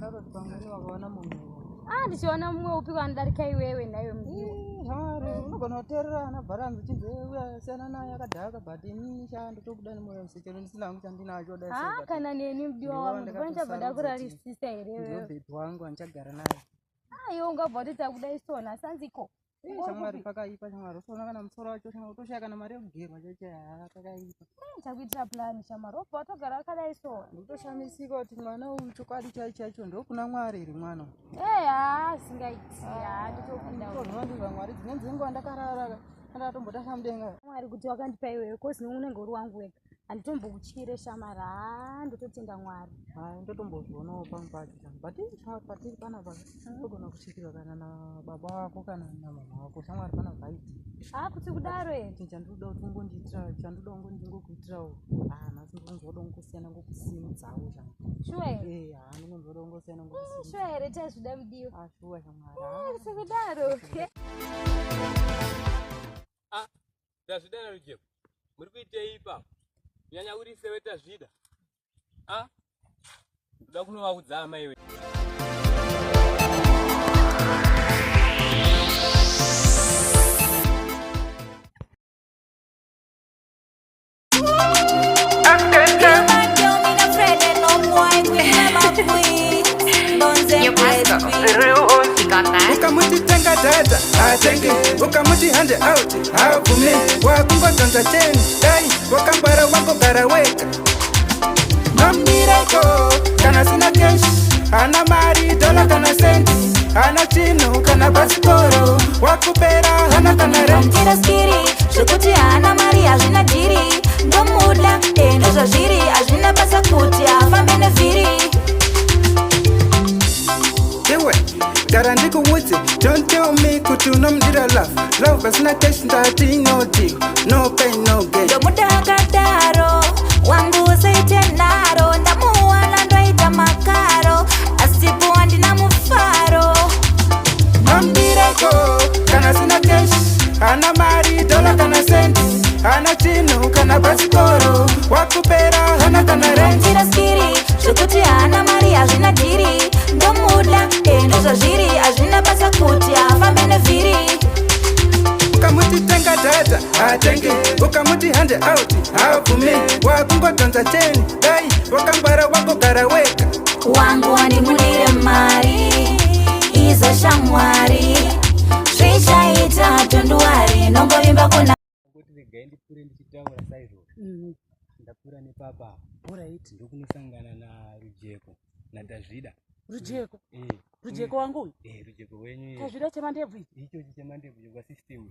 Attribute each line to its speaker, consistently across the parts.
Speaker 1: Mararo pamweni wakaona munhu.
Speaker 2: Ndichiona mumwe upi kwanidarika iwewe nayo mdiwa.
Speaker 1: Shamwari unogona kuteerera ana bharangu chinzeuya siyana naye akadhaka but inini chandotokuda nemoyo wese chero ndisina hangu chandinacho dai.
Speaker 2: Kana neni mdiwa wangu ndichabva kurarisisa here wewe.
Speaker 1: Ndio baby wangu anchagara naye.
Speaker 2: Iwe ungabva utita kudai sona sanziko.
Speaker 1: Shamwari pakaipa shamwari usona kana musoro wacho shamwari utoshaya kana mari yekugerwa chacho pakaipa.
Speaker 2: Chakuitira plan shamwari obva watogara akadai sona.
Speaker 1: Nditoshamisika kuti mwana uyu chokwadi chaicho ndokuna Mwari iri mwana.
Speaker 2: Singaiti nditopinda
Speaker 1: ndozvandiza Mwari dzine dzenguva ndakarara kana tombotasa mudenga.
Speaker 2: Mwari kuti wakandipa iwewe kozi unenge uri wangu wega. Anditombokutyire shamari ndototenda Mwari.
Speaker 1: Ndotombozvionawo pangu pacho but shamwari patiri panapa togona kusvikirwa kana nababa wako kana namama wako shamwari pana vaiti.
Speaker 2: Kuti kudaro ere
Speaker 1: Chandinoda kuti ungondiitira chandoda ndingokuitirawo nhasi ndinongoda kungosiyana ngokusimudzawo shamwari.
Speaker 2: Sure ere?
Speaker 1: Ndinongoda kungosiyana ngokusimudzawo.
Speaker 2: Sure ere chaizvida mudiwa.
Speaker 1: Sure shamwari.
Speaker 2: Sikudaro.
Speaker 3: Tazvida Rujeko. Muri kuitei ipapo? Nyanya uri sewe tazvida. Ndoda kunovaudza amai wewe.
Speaker 4: Ukamutitenga dada atenge, ukamutihande out havume, wakungodzanza cheni dai wakambara wangogara wega. Nomireko kana sina cash, hana mari dola kana sendi, hana chino kana basikoro, wakupera hana kana renti.
Speaker 5: Skiri zvekuti hana mari hazvina jiri, ndomuda ndozvazviri hazvina basa kuti afambe nevhiri.
Speaker 4: Gara ndikuudze, don't tell me kuti unomudira love pasina cash ndati no deal, no pain no gain.
Speaker 5: Ndomuda akadaro wangu usaite naro, ndamuwana ndoita makaro asipo handina mufaro.
Speaker 4: Nomudireko kana sina cash, hana mari dola kana sendi, hana chino kana basikoro, wakupera hana kana renti.
Speaker 5: Skiri zvekuti hana mari hazvina jiri, ndomuda ndozvazviri hazvina basa kuti afambe nevhiri.
Speaker 4: Ukamutitenga dada atenge, ukamutihande out havume, wakungodzanza cheni dai wakambara wangogara wega.
Speaker 5: Wangu wandimudire mari izo shamwari, zvichaita tonduwari nongovimba kuna
Speaker 3: Kuti regai ndipure ndichitaura saizvozvo. Ndapura nepapa.
Speaker 1: Alright.
Speaker 3: Ndokunosangana na Rujeko naTazvida.
Speaker 1: Rujeko? Rujeko wangu uyu?
Speaker 3: Rujeko wenyu.
Speaker 1: Tazvida chemandebvu ichi?
Speaker 3: Icho chemandebvu kwa system.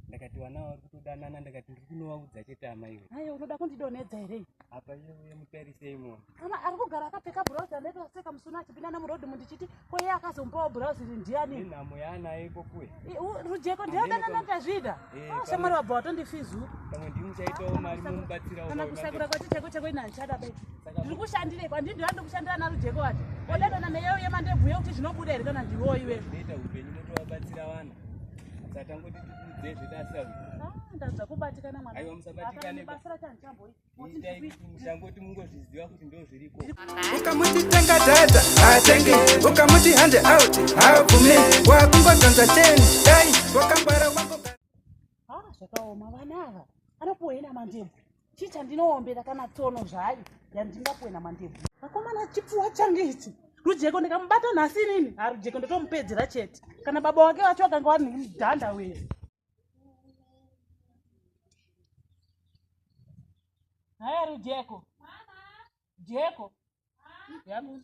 Speaker 3: Ndakati wana vari kutodanana ndakati ndiri kunovaudza chete amai wewe.
Speaker 1: Haiwa unoda kundidonedza here?
Speaker 3: Apa iye mutarise imo.
Speaker 1: Kana ari kugara akapfeka bhurauzi andotoseka musuna achipinda namurodhi mundichiti kweye akazombawo bhurauzi ndiani?
Speaker 3: Nhamo yaanayo ikokuwe.
Speaker 1: Rujeko ndiyadanana Tazvida? Shamwari wabva watondifizu.
Speaker 3: Pamwe ndimuchaitawo mari munomubatsirawo.
Speaker 1: Kana kusakura kwati cheko ina ndichada bei. Ndiri kushandire kwandiri ndihandi kushandira naRujeko wati. Wadadana neyeyo yemandebvu yekuti zvinobuda here kana ndiwo iwe?
Speaker 3: Ndoita upenyu motovabatsira vana. Satangoti zvedasa.
Speaker 1: Ndadza kubatikana mwana.
Speaker 3: Aiwa musabatikane.
Speaker 1: Basira chanchambo iyi.
Speaker 3: Itai kuti mushangoti mungozviziva kuti ndo zviriko.
Speaker 4: Ukamutitenga dada atenge, ukamutihande out havume, wakungodzanza cheni dai wakambara wangogara.
Speaker 1: Zvakaoma vana ava anopuwa ina mandebvu. Chicha ndinoombera kana tsono zvayo yandingapuwe namandebvu. Akomana chipfuwa changu ichi. Rujeko ndikamubata nhasi nini? Rujeko ndotomupedzera chete. Kana baba wake wacho akanga wari mudhanda wewe. Haya Rujeko. Jeko. Yamu.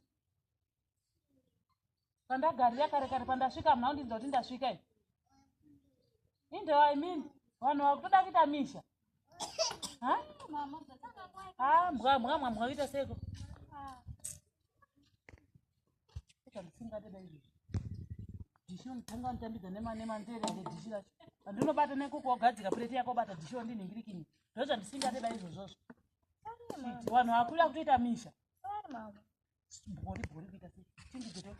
Speaker 1: Pandagarira kare pandasvika mnao ndinza kuti ndasvika iyi. Inde I mean vanhu vakutoda kuita misha. Mbwa kuita seko. Ndisingade dai. Disho nditanga nditambidza nemanzere ndidishi racho. Andinobata nekuko wagadzika plate yako bata disho ndiningirikini. Ndozva ndisingade dai izvozvo. Vanhu vakuda kutoita misha. Bhori kuita seko.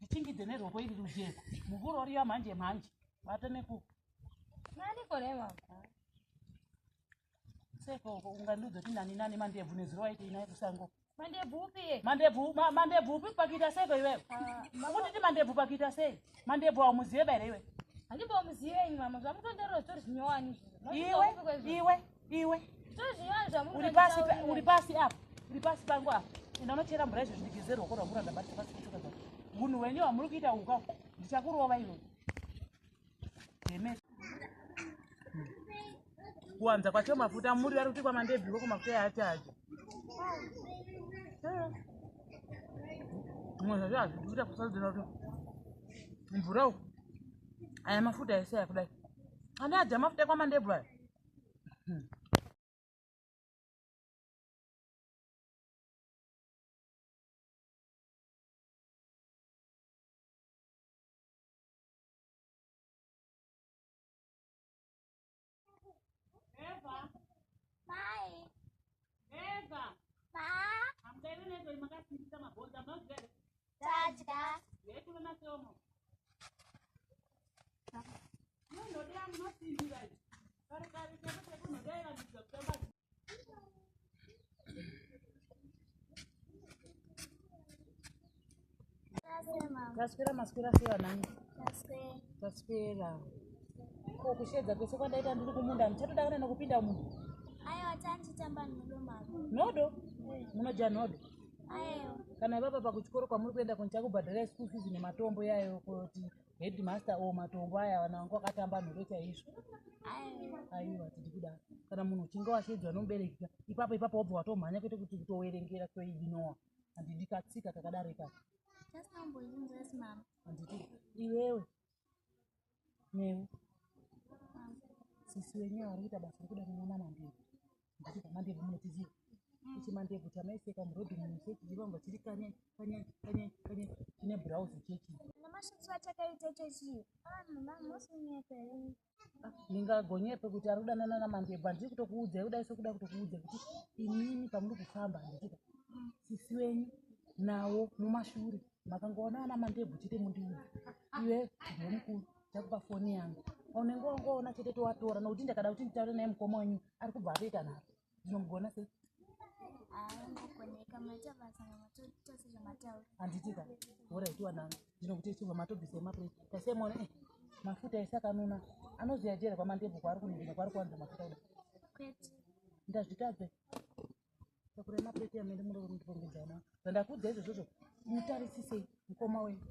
Speaker 1: Ndichingidze neroko iri Rujeko. Mukuru uriya manje. Bata nekuko.
Speaker 2: Nani korema?
Speaker 1: Seko ungandiudza kuti nani mandebvu nezuro waiti inaye kusango. Mandebvu pakita sei iwewe? Kuti mandebvu pakita sei? Mandebvu aumuziye bare iwe.
Speaker 2: Andipa muziye yenyu mama zvamutondero zvitori zvinyowani.
Speaker 1: Iwe.
Speaker 2: Zvinyowani
Speaker 1: Uri pasi apa. Uri pasi pangu apa. Ina unochera mvura izvo zvindigezerwa kwa mvura ndabata pasi kutoka zvapo. Munhu wenyu wamuri kuita uka. Ndichakurova iro. Yeme. Kuwanza kwacho mafuta muri vari kuti kwa mandebvu ko mafuta yaataje. Mwana zvazi ndikuita kusadzira kuti mvura uko aya mafuta ese yakudai anaja mafuta kwa mandebvu aya. Eva. Amdai nezo imakasindisa mabhonza mnozvere.
Speaker 6: Tadya.
Speaker 1: Yetu na somo. Ndodia mnosindira. Kare chakati kunodai ndizo kutamba. Taswera maswera sera nani? Taswera. Ko kushedza kwese kwandaita ndiri kumunda ndichatoda kana nekupinda munhu.
Speaker 6: Aiwa tanchitamba nodo mama.
Speaker 1: Nodo? Munoja nodo?
Speaker 6: Aiwa.
Speaker 1: Kana baba pakuchikoro kwamuri kuenda kunchakubhadhara school fees nematombo yayo kuti headmaster o matombo aya vana vangu vakatamba nodo chaizvo. Aiwa tiri kudaro. Kana munhu uchinge washedzwa nomubereki ipapo wobva watomhanya kwete kuti kutoverengera toidinowa. Handidi katsika kakadaro ikaka.
Speaker 6: Tasamboinzas mama.
Speaker 1: Handiti iwewe. Newe. Sisi wenyewe warikuita basa rekuda kunyona mandebvu. Ndikuti mandebvu munotiziva. Ichi mandebvu chamaiseka murodhi munhu chivangu chiri kanye chine browse chechi.
Speaker 6: Namashutswa chakaita chechi. Mama musinyepe.
Speaker 1: Ndingagonyepe kuti ari kudanana namandebvu handiri kutokuudzai kudai sekuda kutokuudza kuti inini pamuri kufamba ndikuti sisi wenyu nawo mumashure makangoona namandebvu chete mundiudza. Iwe ndiwe mukuru chakupa foni yangu. Unenge wangoona chete towatora nokuti ndakada kuti nditaure naye mukoma wenyu ari kubva atoita naye. Ndinomugona sei?
Speaker 6: Ngokoneka maita basa ngamatotose zvamataura.
Speaker 1: Handitika. Bora itiwa nani. Ndinokuti chibva matobvisa mapureti. Tasemona mafuta ese akanuna anoziya jera kwamandebvu kwari kuningina kwari kuwanza mafuta kudai.
Speaker 6: Kwete.
Speaker 1: Ndazvitadze. Takura mapureti amene muri kundipongedzana. Zvandakuudza izvozvo mutarisisei mukoma wenyu.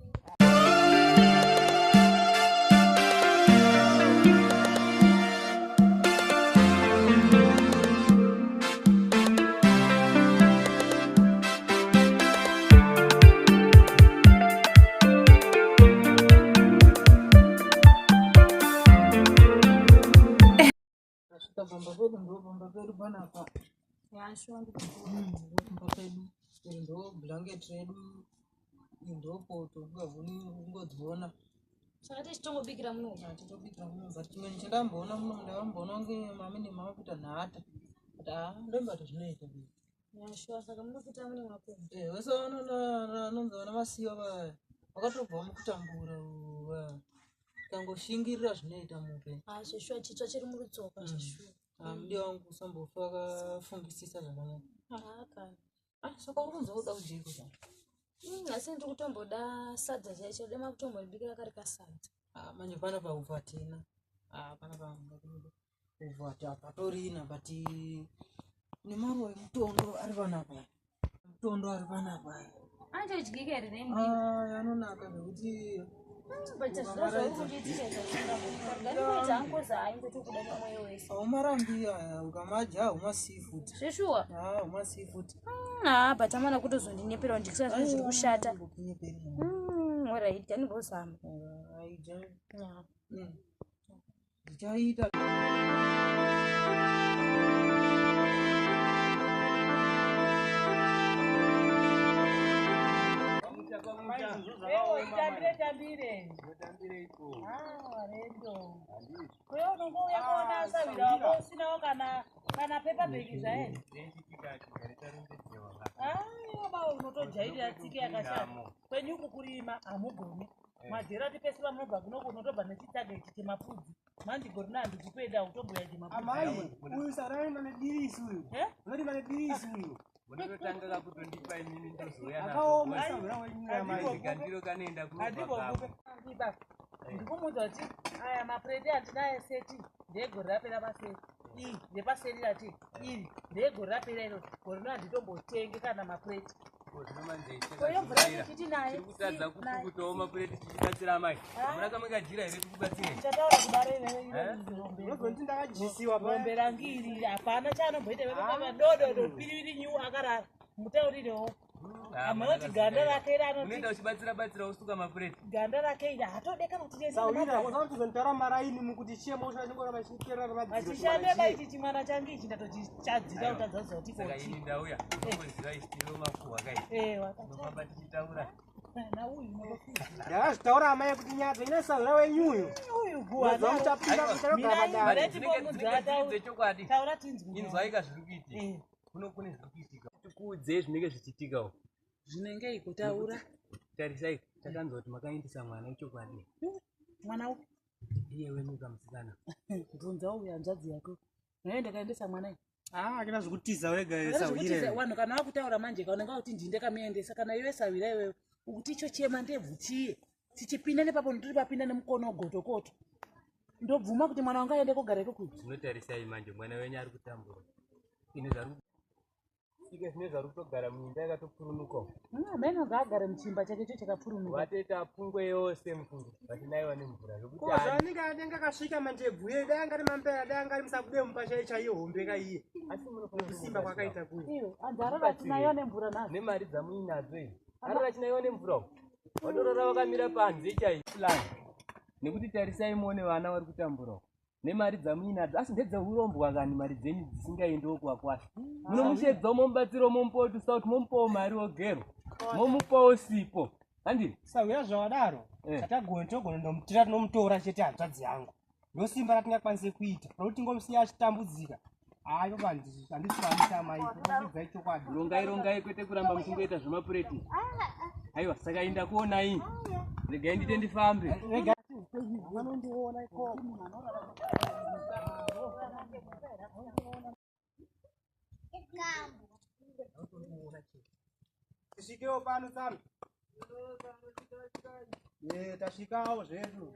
Speaker 1: Bomba pedu bwana hapa.
Speaker 2: Yashwa
Speaker 1: Bomba pedu.
Speaker 7: Ndo blanket redu. Ndo poto ngodziona.
Speaker 2: Chakati chitongobikira muno.
Speaker 7: Titobikira muno but chimweni chandamboona muno ndamboona nge mami nemama kuita nhata. Kuti ndomba tozvinoita.
Speaker 2: Yashwa saka munopita mune mapo.
Speaker 7: Wese anonzona masiva vaya. Wakatobva mukutambura. Kangoshingirira zvinoita mupe.
Speaker 2: Zvishwa chitsva chiri murutsoka zvishwa.
Speaker 7: Mudi wangu usambofa wakafungisisa zvakanaka.
Speaker 2: Kana.
Speaker 7: Saka uri kunzwa kuda kujeko zvako.
Speaker 2: Asi ndiri kutomboda sadza chaicho dema kutombobikira kari kasadza.
Speaker 7: Manje pana paubva tena. Pana paubva tapatorina but nemaruwa emutondo ari panapa. Mutondo ari panapa.
Speaker 2: Anje udyike here nembi.
Speaker 7: Anonaka zvekuti aumarambi aya ukamadya hauma seafood.
Speaker 2: Zveshuwa?
Speaker 7: Hauma seafood.
Speaker 2: But amana kutozondinepera ndikisa zvinhu zviri kushata. Alright, ndinozama.
Speaker 7: Ndichaita.
Speaker 1: Tambire. Rendo. Kwa unongo yakona savira wako sina kana pepa begi zaeni. Baba unotojaira tsike yakashata. Kwenyu kukurima amugoni. Majera tipesi vanobva kunoko unotobva nechitageti chemapfudzi. Mandigori ndikupeda utomboya chemapfudzi.
Speaker 3: Amai, uyu sarari mane dirisi uyu. Unoti mane dirisi uyu. unotanga kakutondipa inini ndozoya
Speaker 7: akaoma saura wenyura mai
Speaker 3: gandiro kanoenda
Speaker 1: Handimbokupe baba. Ndikumuudza kuti aya mapureti atinaye seti ndegore rapera paseti. Iyi ndepaseti rati iri ndegore rapera iro. Gore rino handitombotenge kana mapureti. Koyo mvura tichiti naye.
Speaker 3: kutadza kukutawo mapureti tichibatsira mai murakamaka jira here tikubatsire
Speaker 1: Chataura kudare iwe
Speaker 7: unozonzi ndakajisiwa pa
Speaker 1: rombe rangiri hapana chaanomboita vevakava dododo piriviri nyu akarara mutaurirewo amunoti ganda rake iri
Speaker 3: unoenda
Speaker 1: anoti
Speaker 3: uchibatsira usuka mapureti
Speaker 1: ganda rake iri hatodeka kuti
Speaker 7: saurira uzanotizontaura maraini mukuti chiemo chachingoramba chikerera
Speaker 1: vachishande baiti chimwana changu ichi ndatochichadzira utadza kuti
Speaker 3: saka ini ndauya unoziva isitiro mafuhwa kai unofamba tichitaura
Speaker 1: nauyu
Speaker 7: ndakazvitaura amai kuti nyadza ine saura wenyuyu
Speaker 1: uyu guwanamutapinda
Speaker 3: dzechokwadi
Speaker 1: taura tinzwi
Speaker 3: inzwaika zviri kuitika kune zviri kuitika tikuudze zvinenge zvichiitikawo
Speaker 1: zvinenge ikutaura
Speaker 3: tarisai takanzwa kuti makaindisa mwana wechokwadi
Speaker 1: mwana upi
Speaker 3: iye wenyuka musikana
Speaker 1: bvunza uyu hanzvadzi yako naye ndakaendesa mwana iyi
Speaker 7: akina zvekutiza wega saurire
Speaker 1: vanhu kana vakutaura manje kaunenge kuti ndinde kamuendesa kana iwe sawira iwewe ukuti icho chema ndebvu chiye tichipinda nepapo ndiri papinda nemukono gotokoto ndobvuma kuti mwana wanga aende kogara ikoko
Speaker 3: zvinotarisai manje mwana wenyu ari kutambura ike zvine zvari kutogara muimba yakatopurunukawo
Speaker 1: amene anga agare muchimba chakecho chakapfurunuka
Speaker 3: vateta pungwe yose mupfungwe vatinaiwa nemvura
Speaker 7: zvaanenge adenga kasvika manje bvuye dai angari mambera dai angari musabude mupashai chaiyo hombe kaiye
Speaker 3: asi munofanira
Speaker 7: kusimba kwakaita kuye
Speaker 1: iwe anzara tinaiwa nemvura nazo
Speaker 3: nemari dzamuinadzo iyi arara chinaiwa nemvura vatorora vakamira panze chaipulani nekuti tarisai muone vana vari kutamburawo nemari dzamuinadzo asi ndedzeurombwa kani mari dzenyu dzisingaendiwo kuvakwasha munomushedzawo momubatsirawo momupotusa kuti momupawo mari wogero momupawo sipo handii
Speaker 7: sauya zvakadaro tatagona togona ndomutira tinomutora chete hanzvadzi yangu ndosimba ratingakwanise kuita nokuti tingomusiya achitambudzika ayo handisivamisa mai kuidzai chokwadi
Speaker 3: rongai kwete kuramba muchingoita zvemapureti aiwa saka inda kuonai regai ndite ndifambe
Speaker 7: vanondiona iko tisvikewo pano tsami tasvikawo zvedu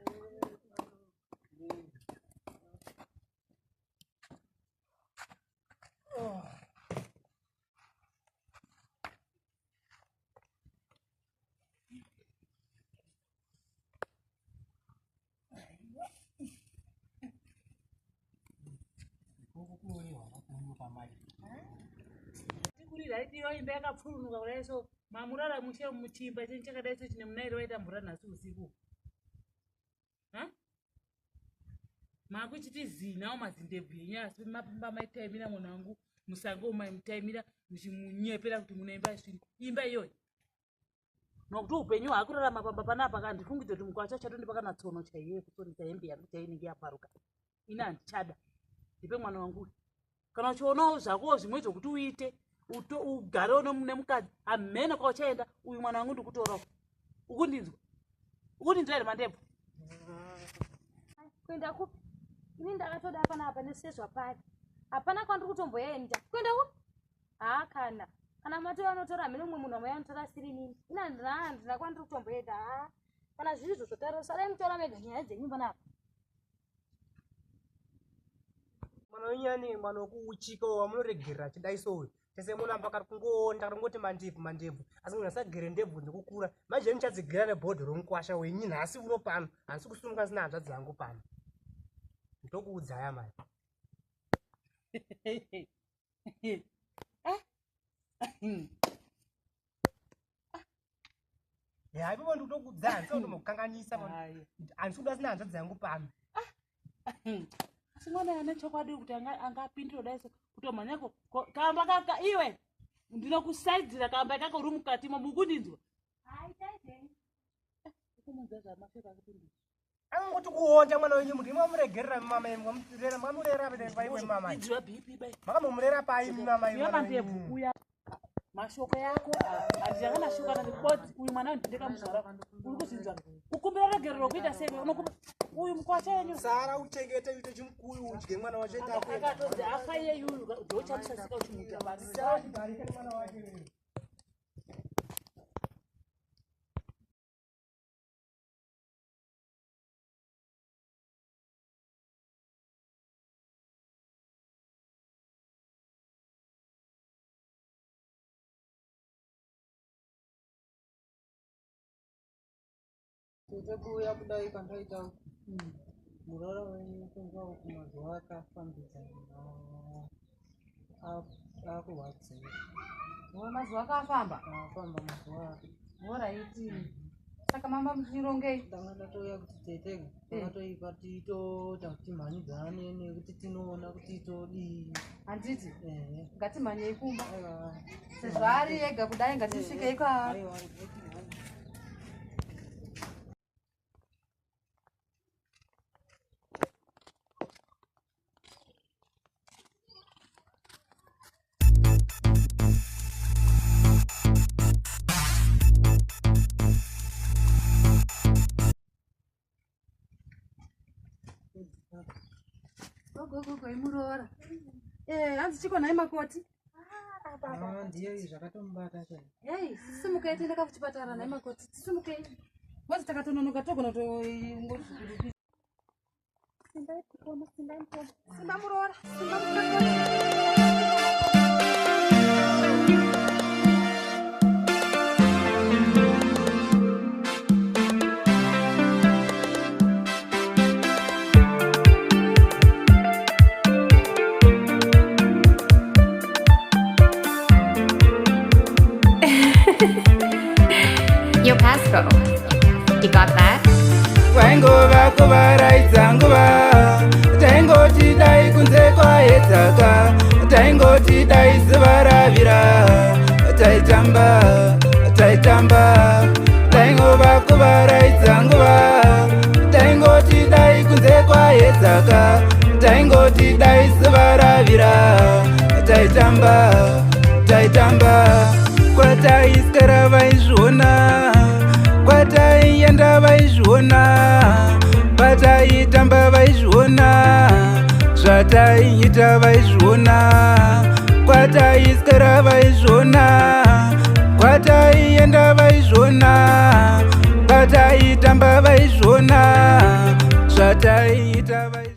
Speaker 1: tikuriiraitiwa imba yakapfurunuka kudai so mamurara mushe muchimba chenyu chakadai so chine munairi waita mvura nhasi usiku makuchiti zinawo mazindebvu yenyu asi mapimba maitaimira mwana wangu musango maimutaimira muchimunyepera kuti munaimba svini imba iyoyi nokuti upenyu hwakurarama pamba panapa kandifungidza kuti mukwacha chatondipa kana tsono chaiye kutorisa hembe yangu chainenge yaparuka ina handichada ndipe mwana wangu kana uchionawo zvakowo zvimwe zvokuti uite ugarewo nemukadzi amhene kwauchaenda uyu mwana wangu ndikutorawo ukundinzwa here mandebvu
Speaker 2: kuenda kupi ini ndakatoda panapa nesezva pari hapana kwandiri kutomboenda kuenda kupi kana mati vanotora mhene umwe munhu amai anotora siri nini ina handina kwandiri kutomboenda kana zviri izvo zvotariro sadai mutora mega nyaya dzenyu panapa
Speaker 7: mwana wenyani mwana wokuuchikawo wamunoregerera chidai souyu tese munoramba kari kungoonda kari ngoti mandebvu asi munhu asagere ndebvu dzekukura manje nichadzigera nebhodho romukwasha wenyu nhasi uno pano handisi kusumuka sina hanzvadzi yangu pano ndokuudzaya mai haipopo ndikutokuudzaya handisi kundomukanganisa handisi kuda sina hanzvadzi yangu pano
Speaker 1: asi mwana ane chokwadi kuti angapindiro dai so kutomhanyako kamba kaka iwe ndinokusaidzira kamba kako uri mukatimo mukundinzwa
Speaker 7: angoti kuonda mwana wenyu muti mamuregerera mamurera paiwe mamai makamomurera paimi
Speaker 1: mamaiamandebvu uya mashoko yako handichakanashokana nebodzi uyu mwana ndindeka muzvara uri kuzinzwa kukumbira regerero kuita sei unokumbira uyu mukwacha wenyu
Speaker 7: sara uchengete uite chimkuyu udye mwana wacho
Speaker 1: akatodzi afa iyeyuyu ndochandisasika uchimuta basi
Speaker 7: mwana wake.
Speaker 8: Kuuya kudai kandaita murara wenyu kunga mazuva akafambidzana akurwadzira
Speaker 2: mazuva akafamba
Speaker 8: afamba mazuva ake
Speaker 2: oraiti saka mamba muchirongei
Speaker 8: tanga tatoya kuti tetega takatoipa titota kuti timhanyidzane nekuti tinoona kuti todii
Speaker 2: handiti
Speaker 8: ehe
Speaker 2: ngatimhanyei kumba
Speaker 8: aiwa
Speaker 2: sezvo ari ega kudai ngatisvikei
Speaker 8: aiwa
Speaker 2: gogogo imuroora hanzi chiko nhai makoti
Speaker 8: ndiyo zvakatomubata chai
Speaker 2: hei simukei tiendeka kuchipatara nhai makoti tisimukei wazi takatononoka togona toingozvikudupisa simba muroora
Speaker 5: Yo, Pasco. You got that?
Speaker 4: vaingova kuvaraidza nguva taingoti dai kunze kwaedzaka taingoti dai zuva ravira taitamba taingova kuvaraidza nguva taingoti dai kunze kwaedzaka taingoti dai zuva ravira taitamba kwataiskara vaizviona kwataienda vaizviona pataitamba vaizviona zvataiita vaizviona kwataiskara vaizviona kwataienda vaizviona pataitamba vaizviona zvataiita vaizviona.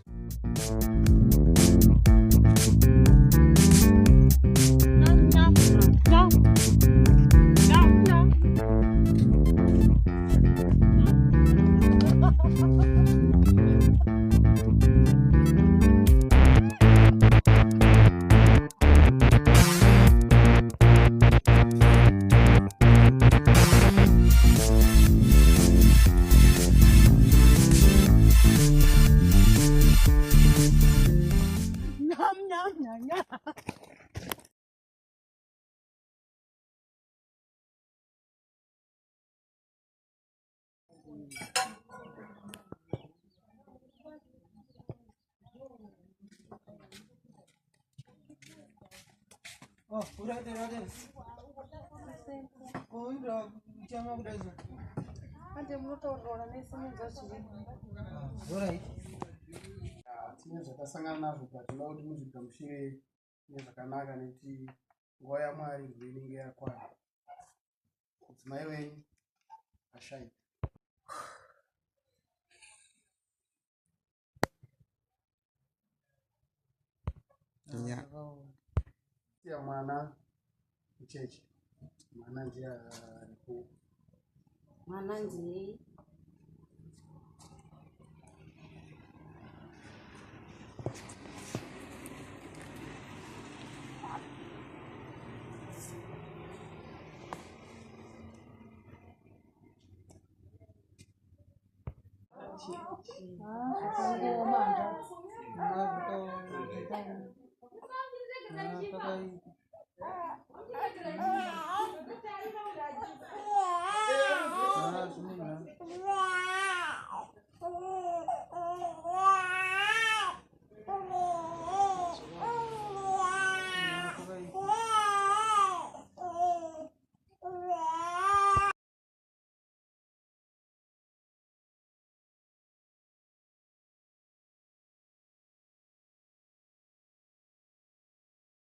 Speaker 2: ande munotaurira nesimudza zviri
Speaker 9: tine zvakasangana nazvo patinoda kuti muzvigamushire nezvakanaka nekuti nguva yaMwari inenge yakwana. Mudzimai wenyu ashaida. Ya mwana mucheche, mwana ndiye aripo.
Speaker 2: mwana ndiye
Speaker 8: Takaita